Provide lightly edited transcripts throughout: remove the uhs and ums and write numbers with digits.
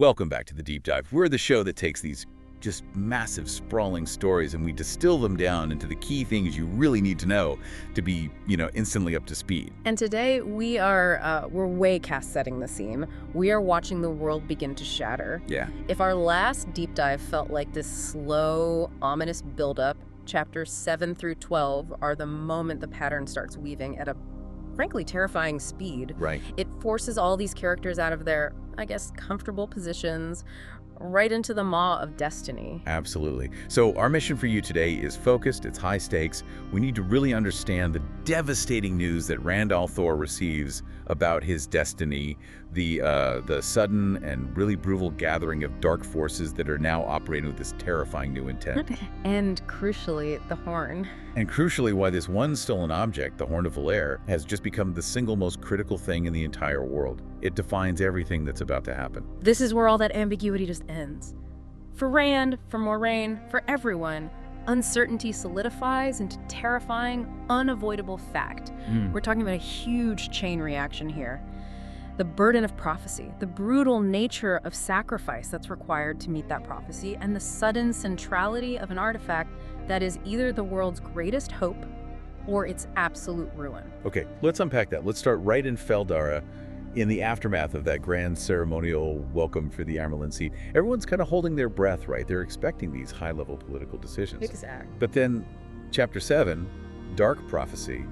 Welcome back to The Deep Dive. We're the show that takes these just massive, sprawling stories and we distill them down into the key things you really need to know to be, instantly up to speed. And today we're way cast setting the scene. We are watching the world begin to shatter. Yeah. If our last deep dive felt like this slow, ominous buildup, chapters 7 through 12 are the moment the pattern starts weaving at a frankly terrifying speed. Right. It forces all these characters out of their, comfortable positions, right into the maw of destiny. Absolutely. So our mission for you today is focused, it's high stakes. We need to really understand the devastating news that Rand al'Thor receives about his destiny, the sudden and really brutal gathering of dark forces that are now operating with this terrifying new intent. And crucially, the horn. And crucially, why this one stolen object, the Horn of Valere, has just become the single most critical thing in the entire world. It defines everything that's about to happen. This is where all that ambiguity just ends. For Rand, for Moiraine, for everyone, uncertainty solidifies into terrifying, unavoidable fact. We're talking about a huge chain reaction here. The burden of prophecy, the brutal nature of sacrifice that's required to meet that prophecy, and the sudden centrality of an artifact that is either the world's greatest hope or its absolute ruin. Okay, let's unpack that. Let's start right in Fal Dara, in the aftermath of that grand ceremonial welcome for the Amyrlin Seat. Everyone's kind of holding their breath, right? They're expecting these high-level political decisions. Exactly. But then, Chapter 7, Dark Prophecy,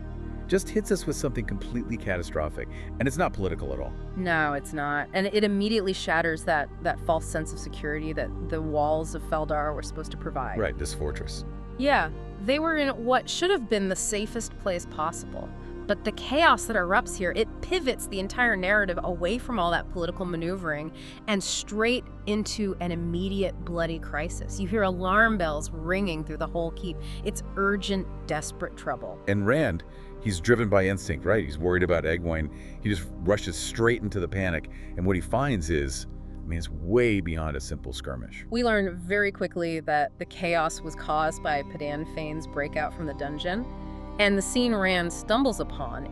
just hits us with something completely catastrophic. And it's not political at all. No, it's not. And it immediately shatters that false sense of security that the walls of Fal Dara were supposed to provide. Right, this fortress. Yeah, they were in what should have been the safest place possible. But the chaos that erupts here, it pivots the entire narrative away from all that political maneuvering and straight into an immediate bloody crisis. You hear alarm bells ringing through the whole keep. It's urgent, desperate trouble. And Rand, he's driven by instinct, right? He's worried about Egwene. He just rushes straight into the panic. And what he finds is, it's way beyond a simple skirmish. We learn very quickly that the chaos was caused by Padan Fane's breakout from the dungeon. And the scene Rand stumbles upon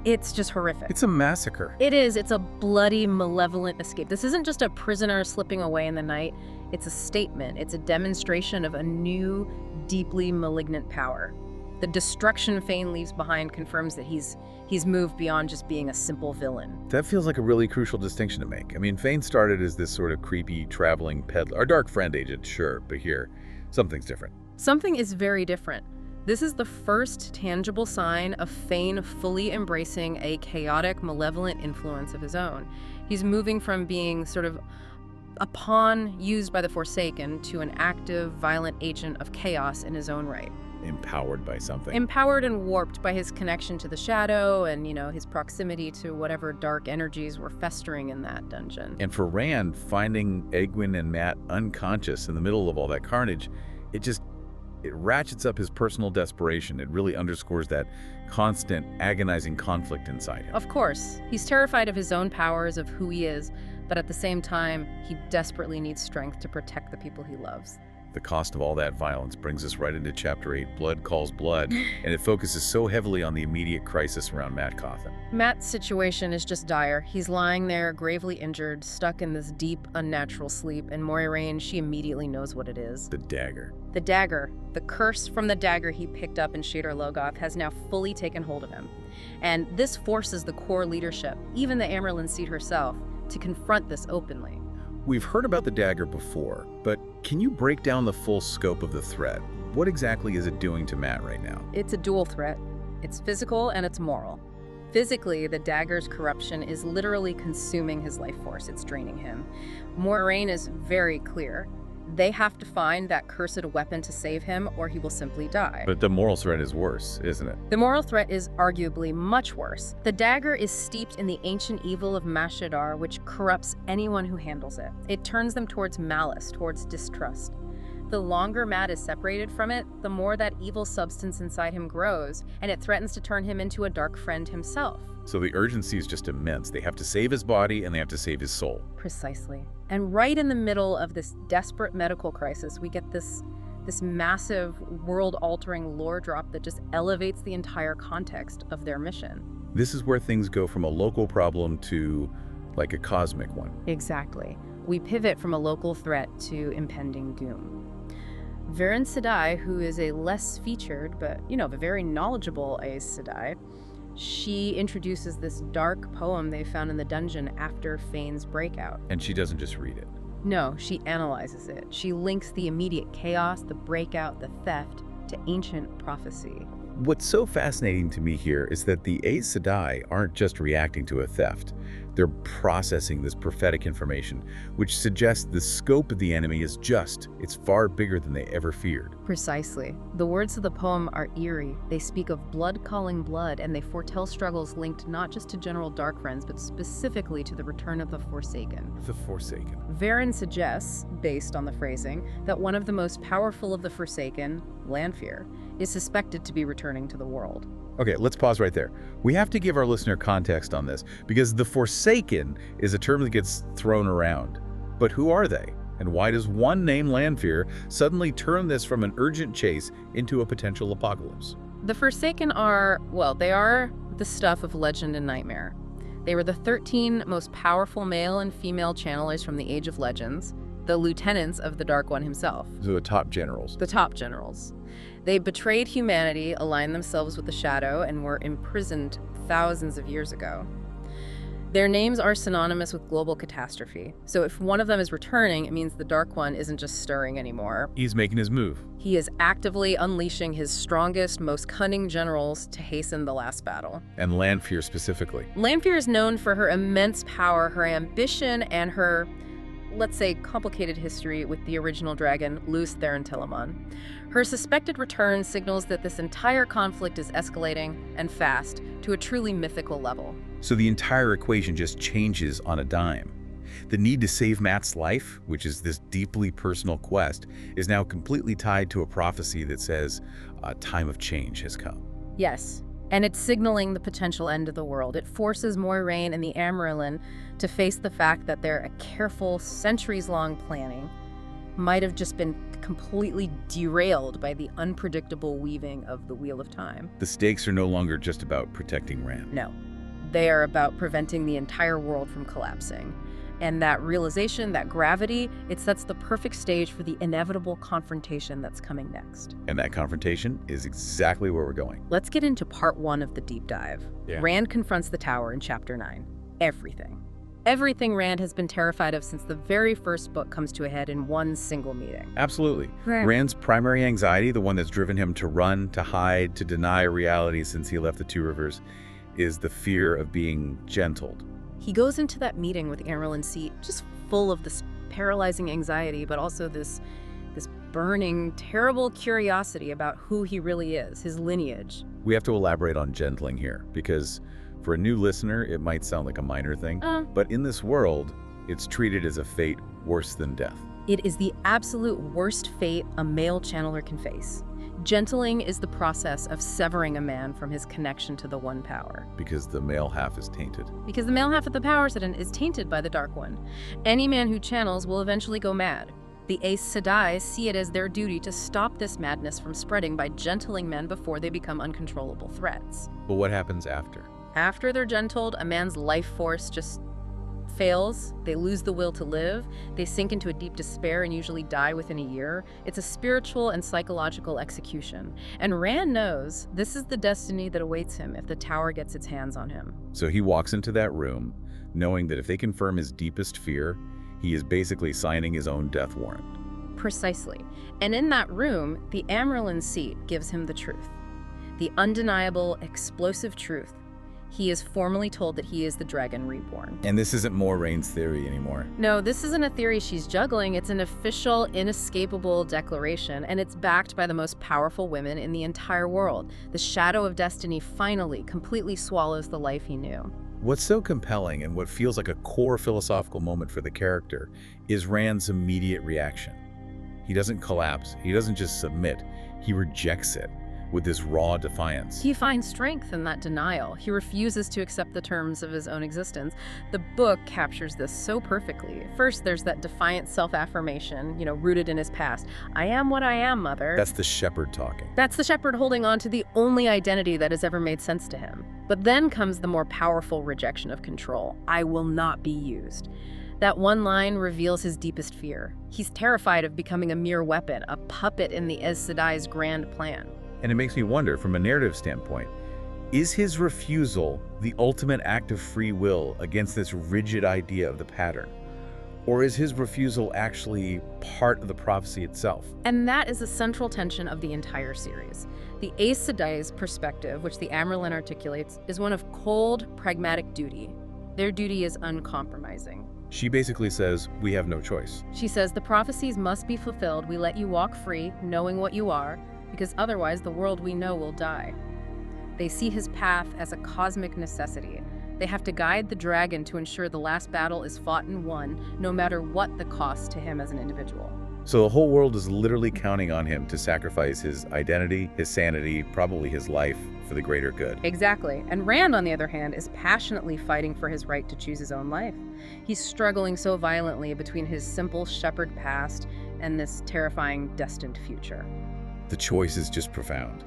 it's just horrific. It's a massacre. It is. It's a bloody, malevolent escape. This isn't just a prisoner slipping away in the night. It's a statement. It's a demonstration of a new, deeply malignant power. The destruction Fane leaves behind confirms that he's moved beyond just being a simple villain. That feels like a really crucial distinction to make. Fane started as this sort of creepy, traveling peddler. Our dark friend agent, sure, but here, something's different. Something is very different. This is the first tangible sign of Fane fully embracing a chaotic, malevolent influence of his own. He's moving from being sort of a pawn used by the Forsaken to an active, violent agent of chaos in his own right. Empowered by something. Empowered and warped by his connection to the shadow and, his proximity to whatever dark energies were festering in that dungeon. And for Rand, finding Egwene and Mat unconscious in the middle of all that carnage, it ratchets up his personal desperation. It really underscores that constant, agonizing conflict inside him. Of course, he's terrified of his own powers, of who he is, but at the same time, he desperately needs strength to protect the people he loves. The cost of all that violence brings us right into Chapter 8, Blood Calls Blood, and it focuses so heavily on the immediate crisis around Mat Cauthon. Mat's situation is just dire. He's lying there, gravely injured, stuck in this deep, unnatural sleep, and Moiraine, she immediately knows what it is. The dagger. The dagger, the curse from the dagger he picked up in Shadar Logoth, has now fully taken hold of him. And this forces the core leadership, even the Amyrlin Seat herself, to confront this openly. We've heard about the dagger before, but can you break down the full scope of the threat? What exactly is it doing to Mat right now? It's a dual threat. It's physical and it's moral. Physically, the dagger's corruption is literally consuming his life force. It's draining him. Moiraine is very clear. They have to find that cursed weapon to save him, or he will simply die. But the moral threat is worse, isn't it? The moral threat is arguably much worse. The dagger is steeped in the ancient evil of Mashadar, which corrupts anyone who handles it. It turns them towards malice, towards distrust. The longer Mat is separated from it, the more that evil substance inside him grows, and it threatens to turn him into a dark friend himself. So the urgency is just immense. They have to save his body and they have to save his soul. Precisely. And right in the middle of this desperate medical crisis, we get this massive, world-altering lore drop that just elevates the entire context of their mission. This is where things go from a local problem to like a cosmic one. Exactly. we pivot from a local threat to impending doom. Varan Sedai, who is a less featured, but, a very knowledgeable Aes Sedai, she introduces this dark poem they found in the dungeon after Fane's breakout. And she doesn't just read it. No, she analyzes it. She links the immediate chaos, the breakout, the theft, to ancient prophecy. What's so fascinating to me here is that the Aes Sedai aren't just reacting to a theft. They're processing this prophetic information, which suggests the scope of the enemy is it's far bigger than they ever feared. Precisely. The words of the poem are eerie. They speak of blood calling blood, and they foretell struggles linked not just to general dark friends, but specifically to the return of the Forsaken. The Forsaken. Varan suggests, based on the phrasing, that one of the most powerful of the Forsaken, Lanfear, is suspected to be returning to the world. Okay, let's pause right there. We have to give our listener context on this, because the Forsaken is a term that gets thrown around. But who are they? And why does one name, Lanfear, suddenly turn this from an urgent chase into a potential apocalypse? The Forsaken are the stuff of legend and nightmare. They were the 13 most powerful male and female channelers from the Age of Legends, the lieutenants of the Dark One himself. So the top generals. The top generals. They betrayed humanity, aligned themselves with the Shadow, and were imprisoned thousands of years ago. Their names are synonymous with global catastrophe. So if one of them is returning, it means the Dark One isn't just stirring anymore. He's making his move. He is actively unleashing his strongest, most cunning generals to hasten the last battle. And Lanfear specifically. Lanfear is known for her immense power, her ambition, and her, let's say, complicated history with the original dragon, Luce Theron Telamon. Her suspected return signals that this entire conflict is escalating, and fast, to a truly mythical level. So the entire equation just changes on a dime. The need to save Matt's life, which is this deeply personal quest, is now completely tied to a prophecy that says a time of change has come. Yes, and it's signaling the potential end of the world. It forces Moiraine and the Amyrlin to face the fact that their careful, centuries-long planning might have just been completely derailed by the unpredictable weaving of the Wheel of Time. The stakes are no longer just about protecting Rand. No, they are about preventing the entire world from collapsing. And that realization, that gravity, it sets the perfect stage for the inevitable confrontation that's coming next. And that confrontation is exactly where we're going. Let's get into part 1 of the deep dive. Yeah. Rand confronts the Tower in Chapter 9. Everything. Everything Rand has been terrified of since the very first book comes to a head in one single meeting. Absolutely. Right. Rand's primary anxiety, the one that's driven him to run, to hide, to deny reality since he left the Two Rivers, is the fear of being gentled. He goes into that meeting with Amyrlin Seat just full of this paralyzing anxiety, but also this burning, terrible curiosity about who he really is, his lineage. We have to elaborate on gentling here, because for a new listener, it might sound like a minor thing, but in this world, it's treated as a fate worse than death. It is the absolute worst fate a male channeler can face. Gentling is the process of severing a man from his connection to the One Power. Because the male half is tainted. Because the male half of the Power Citizen is tainted by the Dark One. Any man who channels will eventually go mad. The Aes Sedai see it as their duty to stop this madness from spreading by gentling men before they become uncontrollable threats. But what happens after? After they're gentled, a man's life force just fails. They lose the will to live. They sink into a deep despair and usually die within a year. It's a spiritual and psychological execution. And Rand knows this is the destiny that awaits him if the Tower gets its hands on him. So he walks into that room, knowing that if they confirm his deepest fear, he is basically signing his own death warrant. Precisely. And in that room, the Amyrlin Seat gives him the truth. The undeniable, explosive truth. He is formally told that he is the Dragon Reborn. And this isn't Moraine's theory anymore. No, this isn't a theory she's juggling. It's an official, inescapable declaration, and it's backed by the most powerful women in the entire world. The shadow of destiny finally, completely swallows the life he knew. What's so compelling and what feels like a core philosophical moment for the character is Rand's immediate reaction. He doesn't collapse. He doesn't just submit. He rejects it with this raw defiance. He finds strength in that denial. He refuses to accept the terms of his own existence. The book captures this so perfectly. First, there's that defiant self-affirmation, rooted in his past. I am what I am, Mother. That's the shepherd talking. That's the shepherd holding on to the only identity that has ever made sense to him. But then comes the more powerful rejection of control. I will not be used. That one line reveals his deepest fear. He's terrified of becoming a mere weapon, a puppet in the Aes Sedai's grand plan. And it makes me wonder, from a narrative standpoint, is his refusal the ultimate act of free will against this rigid idea of the pattern? Or is his refusal actually part of the prophecy itself? And that is the central tension of the entire series. The Aes Sedai's perspective, which the Amyrlin articulates, is one of cold, pragmatic duty. Their duty is uncompromising. She basically says, we have no choice. She says, the prophecies must be fulfilled. We let you walk free, knowing what you are, because otherwise the world we know will die. They see his path as a cosmic necessity. They have to guide the dragon to ensure the last battle is fought and won, no matter what the cost to him as an individual. So the whole world is literally counting on him to sacrifice his identity, his sanity, probably his life, for the greater good. Exactly. And Rand, on the other hand, is passionately fighting for his right to choose his own life. He's struggling so violently between his simple shepherd past and this terrifying destined future. The choice is just profound.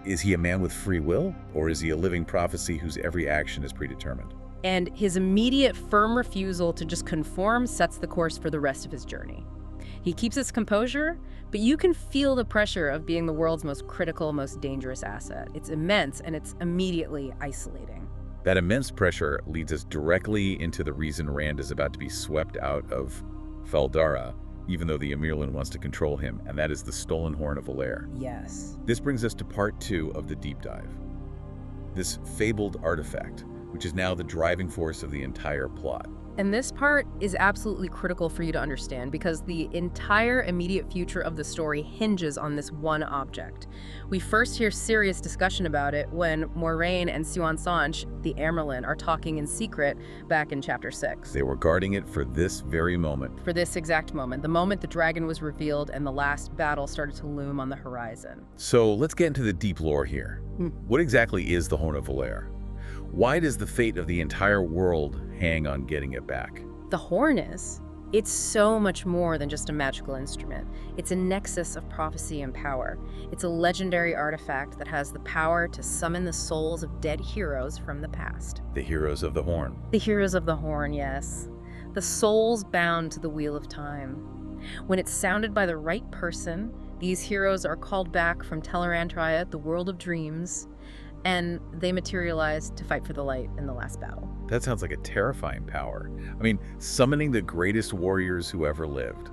Is he a man with free will, or is he a living prophecy whose every action is predetermined? And his immediate, firm refusal to just conform sets the course for the rest of his journey. He keeps his composure, but you can feel the pressure of being the world's most critical, most dangerous asset. It's immense, and it's immediately isolating. That immense pressure leads us directly into the reason Rand is about to be swept out of Fal Dara, even though the Amyrlin wants to control him, and that is the stolen Horn of Valere. Yes. This brings us to part 2 of the deep dive. This fabled artifact, which is now the driving force of the entire plot. And this part is absolutely critical for you to understand because the entire immediate future of the story hinges on this one object. We first hear serious discussion about it when Moiraine and Siuan Sanche, the Amyrlin, are talking in secret back in Chapter 6. They were guarding it for this very moment. For this exact moment, the moment the dragon was revealed and the last battle started to loom on the horizon. So let's get into the deep lore here. What exactly is the Horn of Valere? Why does the fate of the entire world hang on getting it back? The horn is. It's so much more than just a magical instrument. It's a nexus of prophecy and power. It's a legendary artifact that has the power to summon the souls of dead heroes from the past. The heroes of the Horn. The heroes of the horn, yes. The souls bound to the wheel of time. When it's sounded by the right person, these heroes are called back from Tel'aran'rhiod, the world of dreams, and they materialize to fight for the light in the last battle. That sounds like a terrifying power. I mean, summoning the greatest warriors who ever lived.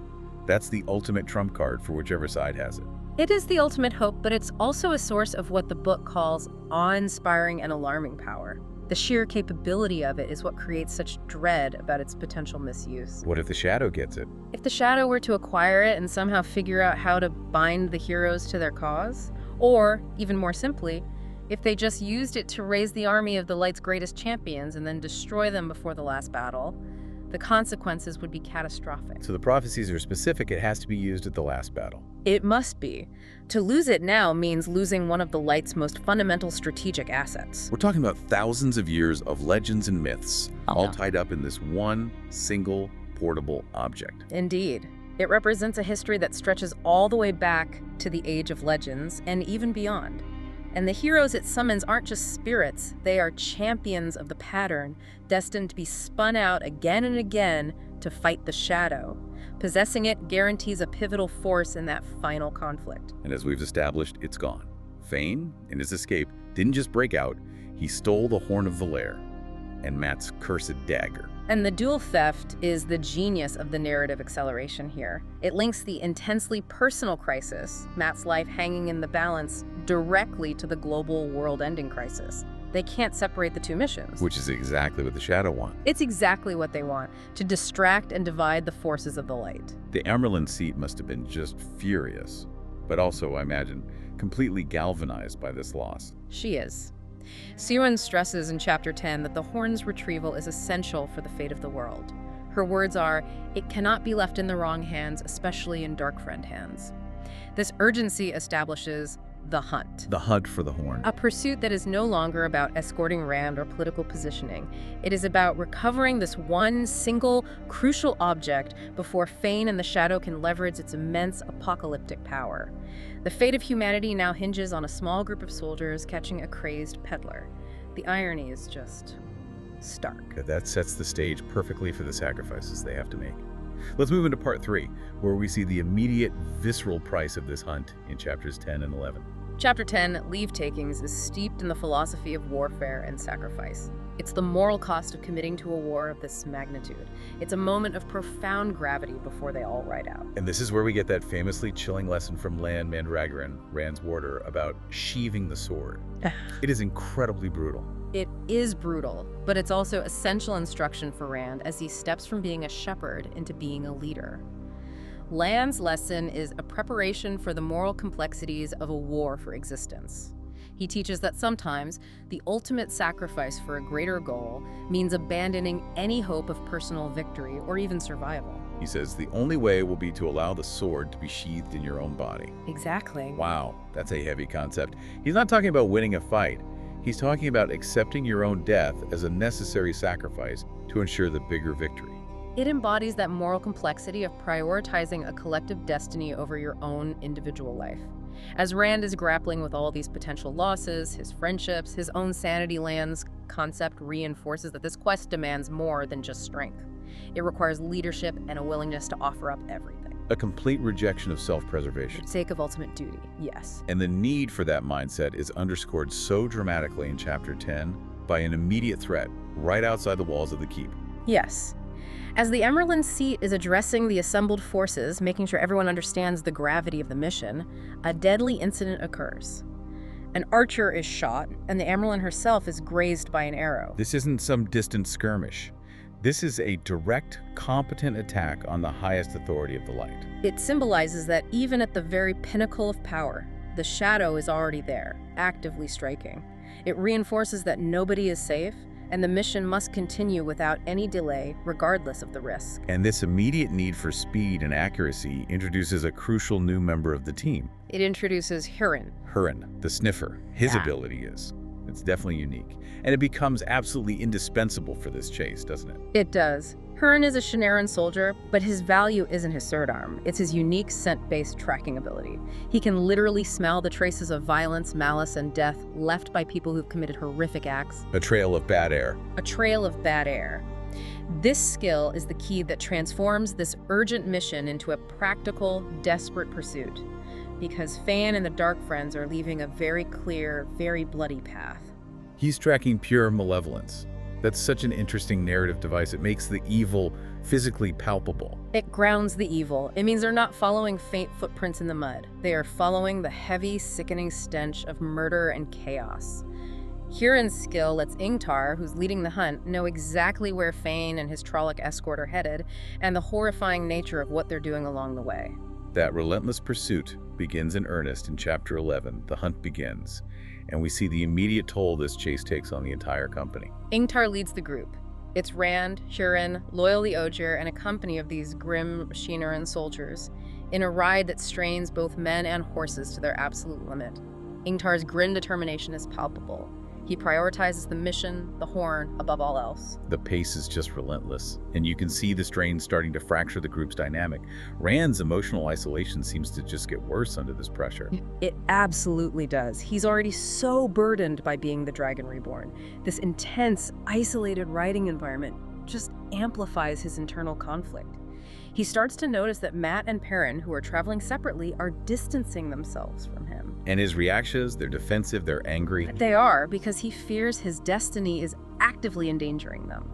That's the ultimate trump card for whichever side has it. It is the ultimate hope, but it's also a source of what the book calls awe-inspiring and alarming power. The sheer capability of it is what creates such dread about its potential misuse. What if the Shadow gets it? If the Shadow were to acquire it and somehow figure out how to bind the heroes to their cause, or, even more simply, if they just used it to raise the army of the Light's greatest champions and then destroy them before the last battle, the consequences would be catastrophic. So the prophecies are specific, it has to be used at the last battle. It must be. To lose it now means losing one of the Light's most fundamental strategic assets. We're talking about thousands of years of legends and myths, all tied up in this one single portable object. Indeed. It represents a history that stretches all the way back to the Age of Legends and even beyond. And the heroes it summons aren't just spirits, they are champions of the pattern, destined to be spun out again and again to fight the Shadow. Possessing it guarantees a pivotal force in that final conflict. And as we've established, it's gone. Fane, in his escape, didn't just break out, he stole the Horn of Valere and Mat's cursed dagger. And the dual theft is the genius of the narrative acceleration here. It links the intensely personal crisis, Mat's life hanging in the balance, directly to the global world-ending crisis. They can't separate the two missions. Which is exactly what the Shadow wants. It's exactly what they want, to distract and divide the forces of the light. The Amyrlin Seat must have been just furious, but also, I imagine, completely galvanized by this loss. She is. Siuan stresses in Chapter 10 that the horn's retrieval is essential for the fate of the world. Her words are, "It cannot be left in the wrong hands, especially in Darkfriend hands." This urgency establishes the hunt. The hunt for the Horn. A pursuit that is no longer about escorting Rand or political positioning. It is about recovering this one single, crucial object before Fane and the Shadow can leverage its immense apocalyptic power. The fate of humanity now hinges on a small group of soldiers catching a crazed peddler. The irony is just stark. That sets the stage perfectly for the sacrifices they have to make. Let's move into part 3, where we see the immediate, visceral price of this hunt in chapters 10 and 11. Chapter 10, Leave Takings, is steeped in the philosophy of warfare and sacrifice. It's the moral cost of committing to a war of this magnitude. It's a moment of profound gravity before they all ride out. And this is where we get that famously chilling lesson from Lan Mandragoran, Rand's warder, about sheathing the sword. It is incredibly brutal. It is brutal, but it's also essential instruction for Rand as he steps from being a shepherd into being a leader. Lan's lesson is a preparation for the moral complexities of a war for existence. He teaches that sometimes the ultimate sacrifice for a greater goal means abandoning any hope of personal victory or even survival. He says the only way will be to allow the sword to be sheathed in your own body. Exactly. Wow, that's a heavy concept. He's not talking about winning a fight. He's talking about accepting your own death as a necessary sacrifice to ensure the bigger victory. It embodies that moral complexity of prioritizing a collective destiny over your own individual life. As Rand is grappling with all these potential losses, his friendships, his own sanity, Lan's concept reinforces that this quest demands more than just strength. It requires leadership and a willingness to offer up everything. A complete rejection of self-preservation. For the sake of ultimate duty, yes. And the need for that mindset is underscored so dramatically in Chapter 10 by an immediate threat right outside the walls of the keep. Yes. As the Amyrlin Seat is addressing the assembled forces, making sure everyone understands the gravity of the mission, a deadly incident occurs. An archer is shot, and the Amyrlin herself is grazed by an arrow. This isn't some distant skirmish. This is a direct, competent attack on the highest authority of the light. It symbolizes that even at the very pinnacle of power, the shadow is already there, actively striking. It reinforces that nobody is safe, and the mission must continue without any delay, regardless of the risk. And this immediate need for speed and accuracy introduces a crucial new member of the team. It introduces Hurin. Hurin, the sniffer. His ability is. It's definitely unique. And it becomes absolutely indispensable for this chase, doesn't it? It does. Hurin is a Shanaran soldier, but his value isn't his sword arm. It's his unique scent-based tracking ability. He can literally smell the traces of violence, malice, and death left by people who've committed horrific acts. A trail of bad air. A trail of bad air. This skill is the key that transforms this urgent mission into a practical, desperate pursuit. Because Fan and the Dark Friends are leaving a very clear, very bloody path. He's tracking pure malevolence. That's such an interesting narrative device. It makes the evil physically palpable. It grounds the evil. It means they're not following faint footprints in the mud. They are following the heavy, sickening stench of murder and chaos. Hurin's skill lets Ingtar, who's leading the hunt, know exactly where Fane and his Trolloc escort are headed, and the horrifying nature of what they're doing along the way. That relentless pursuit begins in earnest in Chapter 11. The hunt begins, and we see the immediate toll this chase takes on the entire company. Ingtar leads the group. It's Rand, Hurin, Loyal the Ogier, and a company of these grim Shanaran soldiers in a ride that strains both men and horses to their absolute limit. Ingtar's grim determination is palpable. He prioritizes the mission, the Horn, above all else. The pace is just relentless, and you can see the strain starting to fracture the group's dynamic. Rand's emotional isolation seems to just get worse under this pressure. It absolutely does. He's already so burdened by being the Dragon Reborn. This intense, isolated riding environment just amplifies his internal conflict. He starts to notice that Mat and Perrin, who are traveling separately, are distancing themselves from him. And his reactions, they're defensive, they're angry. They are, because he fears his destiny is actively endangering them.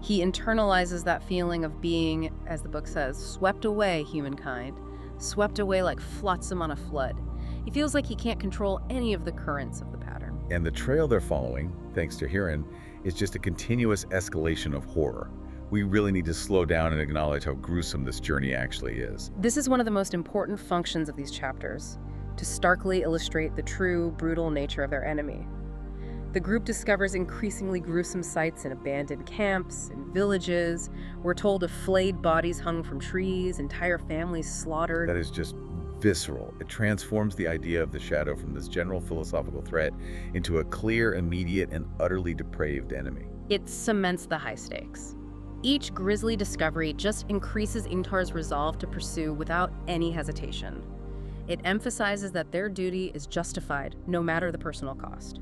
He internalizes that feeling of being, as the book says, swept away, humankind, swept away like flotsam on a flood. He feels like he can't control any of the currents of the pattern. And the trail they're following, thanks to Hurin, is just a continuous escalation of horror. We really need to slow down and acknowledge how gruesome this journey actually is. This is one of the most important functions of these chapters, to starkly illustrate the true, brutal nature of their enemy. The group discovers increasingly gruesome sights in abandoned camps, in villages. We're told of flayed bodies hung from trees, entire families slaughtered. That is just visceral. It transforms the idea of the shadow from this general philosophical threat into a clear, immediate, and utterly depraved enemy. It cements the high stakes. Each grisly discovery just increases Ingtar's resolve to pursue without any hesitation. It emphasizes that their duty is justified, no matter the personal cost.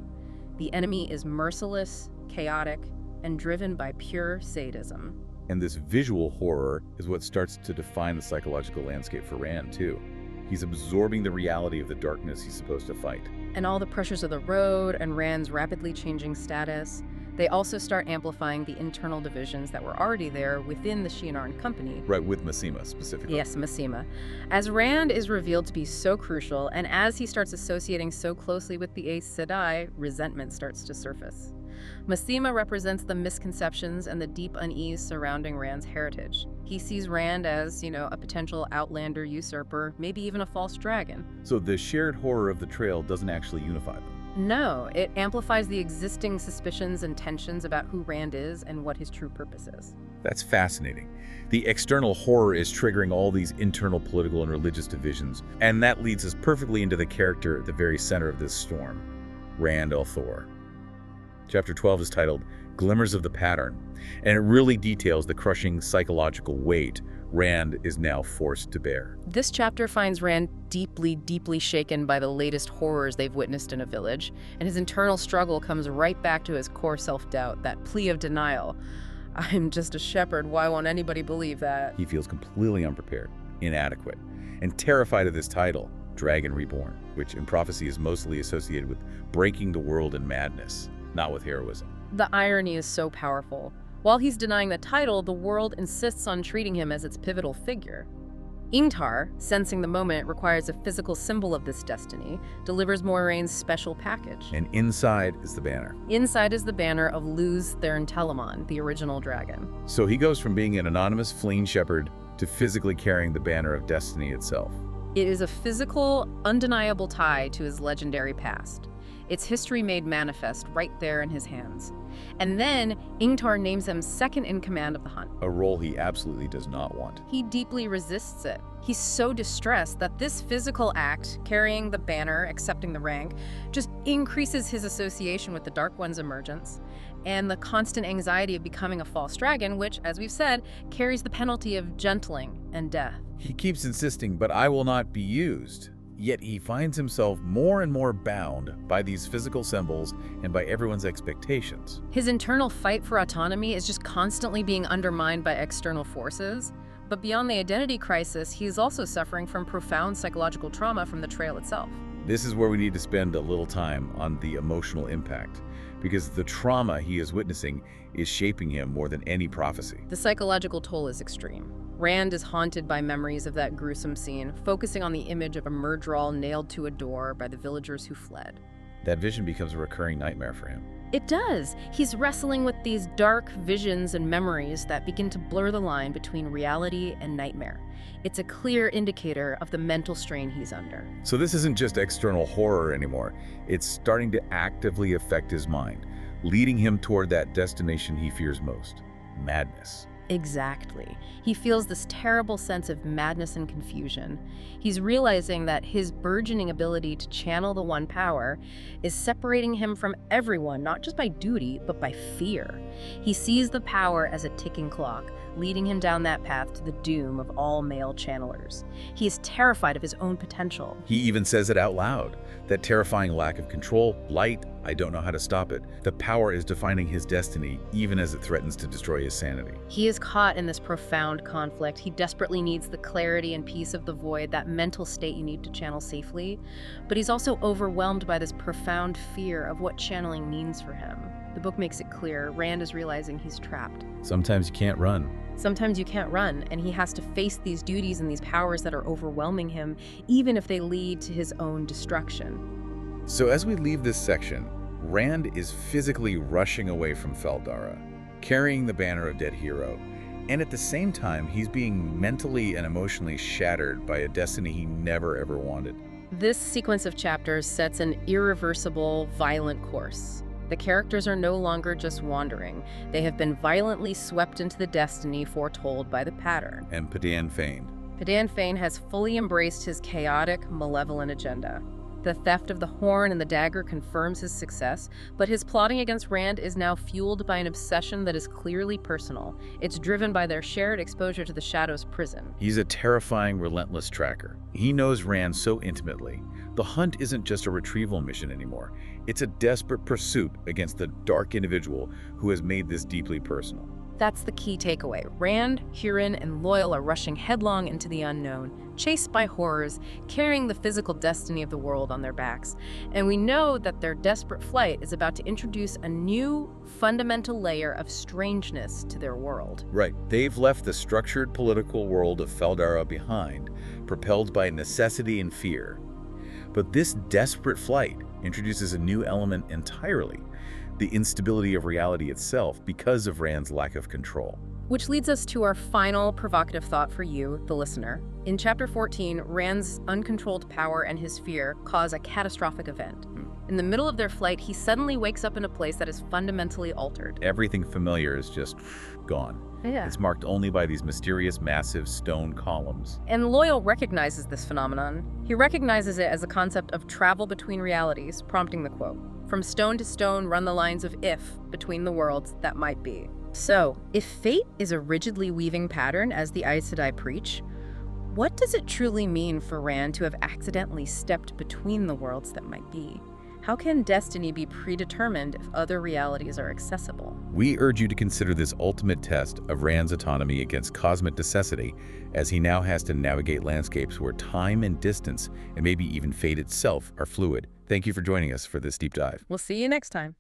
The enemy is merciless, chaotic, and driven by pure sadism. And this visual horror is what starts to define the psychological landscape for Rand, too. He's absorbing the reality of the darkness he's supposed to fight. And all the pressures of the road and Rand's rapidly changing status, they also start amplifying the internal divisions that were already there within the Shi'anan company. Right, with Masema specifically. Yes, Masema. As Rand is revealed to be so crucial, and as he starts associating so closely with the Aes Sedai, resentment starts to surface. Masema represents the misconceptions and the deep unease surrounding Rand's heritage. He sees Rand as, a potential outlander usurper, maybe even a false dragon. So the shared horror of the trail doesn't actually unify them. No, it amplifies the existing suspicions and tensions about who Rand is and what his true purpose is. That's fascinating. The external horror is triggering all these internal political and religious divisions, and that leads us perfectly into the character at the very center of this storm, Rand al'Thor. Chapter 12 is titled Glimmers of the Pattern, and it really details the crushing psychological weight Rand is now forced to bear. This chapter finds Rand deeply, deeply shaken by the latest horrors they've witnessed in a village, and his internal struggle comes right back to his core self-doubt, that plea of denial. I'm just a shepherd, why won't anybody believe that? He feels completely unprepared, inadequate, and terrified of this title, Dragon Reborn, which in prophecy is mostly associated with breaking the world in madness, not with heroism. The irony is so powerful. While he's denying the title, the world insists on treating him as its pivotal figure. Ingtar, sensing the moment requires a physical symbol of this destiny, delivers Moiraine's special package. And inside is the banner. Inside is the banner of Luz Therin Telamon, the original dragon. So he goes from being an anonymous fleeing shepherd to physically carrying the banner of destiny itself. It is a physical, undeniable tie to his legendary past. Its history made manifest right there in his hands. And then, Ingtar names him second in command of the hunt. A role he absolutely does not want. He deeply resists it. He's so distressed that this physical act, carrying the banner, accepting the rank, just increases his association with the Dark One's emergence, and the constant anxiety of becoming a false dragon, which, as we've said, carries the penalty of gentling and death. He keeps insisting, but I will not be used. Yet he finds himself more and more bound by these physical symbols and by everyone's expectations. His internal fight for autonomy is just constantly being undermined by external forces. But beyond the identity crisis, he is also suffering from profound psychological trauma from the trail itself. This is where we need to spend a little time on the emotional impact, because the trauma he is witnessing is shaping him more than any prophecy. The psychological toll is extreme. Rand is haunted by memories of that gruesome scene, focusing on the image of a Myrddraal nailed to a door by the villagers who fled. That vision becomes a recurring nightmare for him. It does. He's wrestling with these dark visions and memories that begin to blur the line between reality and nightmare. It's a clear indicator of the mental strain he's under. So this isn't just external horror anymore. It's starting to actively affect his mind, leading him toward that destination he fears most, madness. Exactly. He feels this terrible sense of madness and confusion. He's realizing that his burgeoning ability to channel the One Power is separating him from everyone, not just by duty, but by fear. He sees the power as a ticking clock, leading him down that path to the doom of all male channelers. He is terrified of his own potential. He even says it out loud, that terrifying lack of control, light, I don't know how to stop it. The power is defining his destiny, even as it threatens to destroy his sanity. He is caught in this profound conflict. He desperately needs the clarity and peace of the void, that mental state you need to channel safely. But he's also overwhelmed by this profound fear of what channeling means for him. The book makes it clear, Rand is realizing he's trapped. Sometimes you can't run. Sometimes you can't run, and he has to face these duties and these powers that are overwhelming him, even if they lead to his own destruction. So as we leave this section, Rand is physically rushing away from Fal Dara, carrying the banner of dead hero, and at the same time, he's being mentally and emotionally shattered by a destiny he never ever wanted. This sequence of chapters sets an irreversible, violent course. The characters are no longer just wandering. They have been violently swept into the destiny foretold by the pattern. And Padan Fain. Padan Fain has fully embraced his chaotic, malevolent agenda. The theft of the horn and the dagger confirms his success, but his plotting against Rand is now fueled by an obsession that is clearly personal. It's driven by their shared exposure to the Shadow's prison. He's a terrifying, relentless tracker. He knows Rand so intimately. The hunt isn't just a retrieval mission anymore. It's a desperate pursuit against the dark individual who has made this deeply personal. That's the key takeaway. Rand, Hurin, and Loyal are rushing headlong into the unknown, chased by horrors, carrying the physical destiny of the world on their backs. And we know that their desperate flight is about to introduce a new, fundamental layer of strangeness to their world. Right. They've left the structured political world of Fal Dara behind, propelled by necessity and fear. But this desperate flight introduces a new element entirely: the instability of reality itself because of Rand's lack of control. Which leads us to our final provocative thought for you, the listener. In Chapter 14, Rand's uncontrolled power and his fear cause a catastrophic event. In the middle of their flight, he suddenly wakes up in a place that is fundamentally altered. Everything familiar is just gone. Yeah. It's marked only by these mysterious, massive stone columns. And Loyal recognizes this phenomenon. He recognizes it as a concept of travel between realities, prompting the quote, "From stone to stone run the lines of if between the worlds that might be." So, if fate is a rigidly weaving pattern, as the Aes Sedai preach, what does it truly mean for Rand to have accidentally stepped between the worlds that might be? How can destiny be predetermined if other realities are accessible? We urge you to consider this ultimate test of Rand's autonomy against cosmic necessity, as he now has to navigate landscapes where time and distance, and maybe even fate itself, are fluid. Thank you for joining us for this deep dive. We'll see you next time.